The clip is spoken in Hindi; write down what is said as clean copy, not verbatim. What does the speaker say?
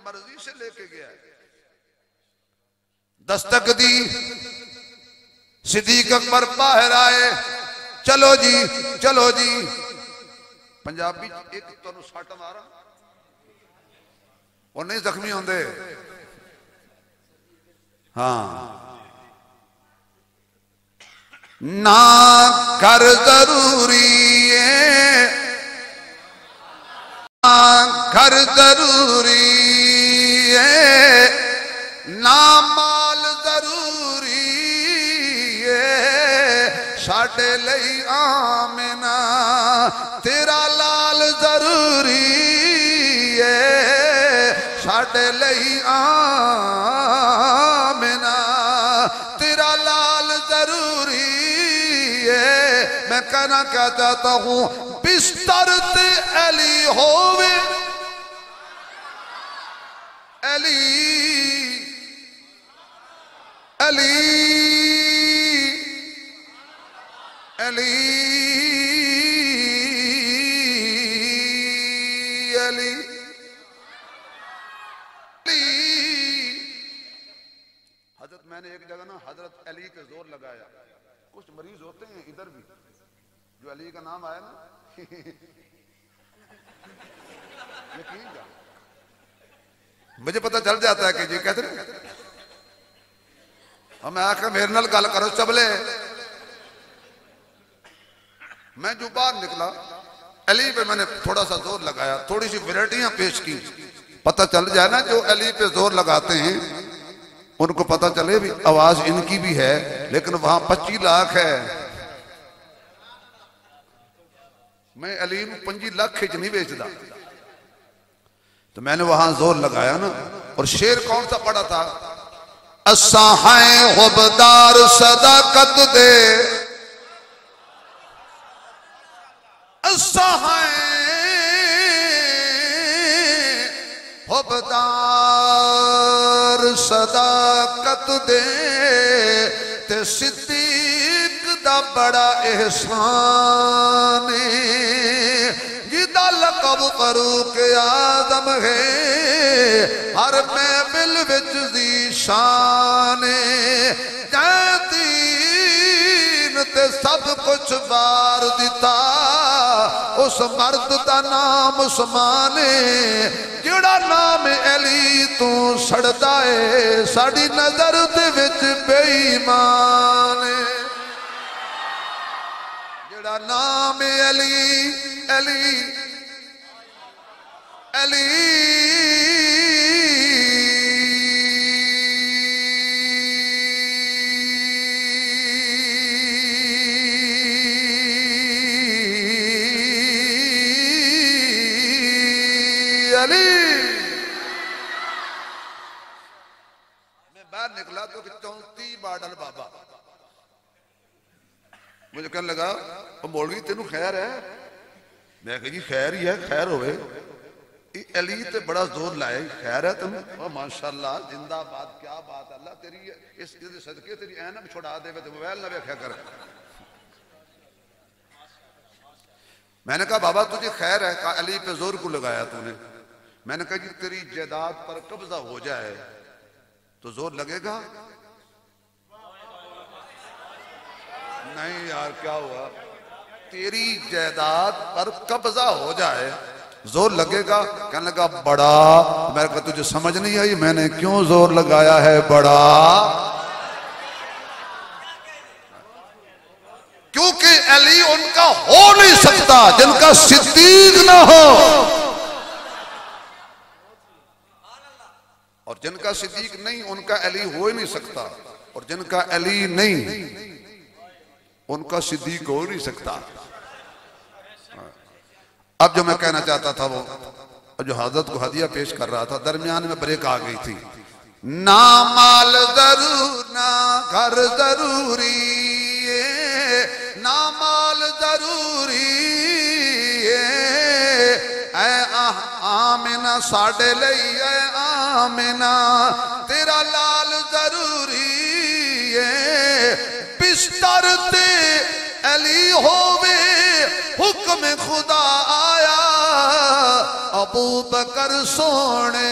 मर्जी से लेके गया है। दस्तक दी, सिद्दीक अकबर बाहर आए, चलो जी चलो जी। पंजाबी एक तुहानू सट मारा और नहीं जख्मी होंदे। हाँ, ना कर जरूरी है, ना घर जरूरी है, ना माल जरूरी है, साडे लई आमिना तेरा लाल जरूरी है, साडे लई आमिना तेरा लाल जरूरी है। मैं कहना क्या चाहता हूं, बिस्तर ते अली होवे, अली अली अली अली हजरत, मैंने एक जगह ना हजरत अली के जोर लगाया। कुछ मरीज होते हैं इधर भी जो अली का नाम आया ना यकीन का मुझे पता चल जाता है कि जी कहते हम आखिर मेरे नाल गल करो चबले। मैं जो बाहर निकला अली पे मैंने थोड़ा सा जोर लगाया, थोड़ी सी वैरायटियां पेश की। पता चल जाए ना जो अली पे जोर लगाते हैं उनको पता चले भी आवाज इनकी भी है, लेकिन वहां 25 लाख है। मैं अली को 25 लाख खिंच नहीं बेचता। तो मैंने वहां जोर लगाया ना, और शेर कौन सा पड़ा था, असा है हुबदार सदाकत दे, असा है हुबदार सदाकत दे, ते सिद्दीक दा बड़ा एहसान जिदा लकब फरूक आजम है, हर महफिल विच दी शान जैतीन ते सब कुछ वार दिता, उस मर्द दा नाम उस्मान जिहड़ा नाम अली तू सड़दा है, साडी नजर दे विच बेईमान जिहड़ा नाम अली अली अली निकला तो 34 बाडल बाबा मुझे कहने लगा वो मौलवी तेनू खैर है। मैं कहा जी खैर ही है, खैर होवे। अली ते बड़ा जोर लाया, खैर है तेन? माशाअल्लाह जिंदाबाद, क्या बात, अल्लाह तेरी इस सदके तेरी ऐनक छुड़ा दे, मोबाइल ना वेख्या कर। मैंने कहा बाबा तुझे खैर है? कहा अली पे जोर को लगाया तूने। मैंने कहा जी तेरी जायदाद पर कब्जा हो जाए तो जोर लगेगा? नहीं यार क्या हुआ, तेरी जायदाद पर कब्जा हो जाए जोर लगेगा? कहने लगा बड़ा। मैंने कहा तुझे समझ नहीं आई मैंने क्यों जोर लगाया है बड़ा? क्योंकि अली उनका हो नहीं सकता जिनका सिद्दीक ना हो, और जिनका सिद्दीक नहीं उनका अली हो ही नहीं सकता, और जिनका अली नहीं उनका सिद्दीक हो नहीं सकता। अब जो मैं कहना चाहता था वो जो हजरत को हदिया पेश कर रहा था, दरमियान में ब्रेक आ गई थी। ना माल जरूर ना घर जरूरी है, ना माल जरूरी है, आमिना साडे लई है, आमिना तेरा लाल जरूरी है। बिस्तर ते अली होवे हुक्म खुदा आया, अबू बकर सोने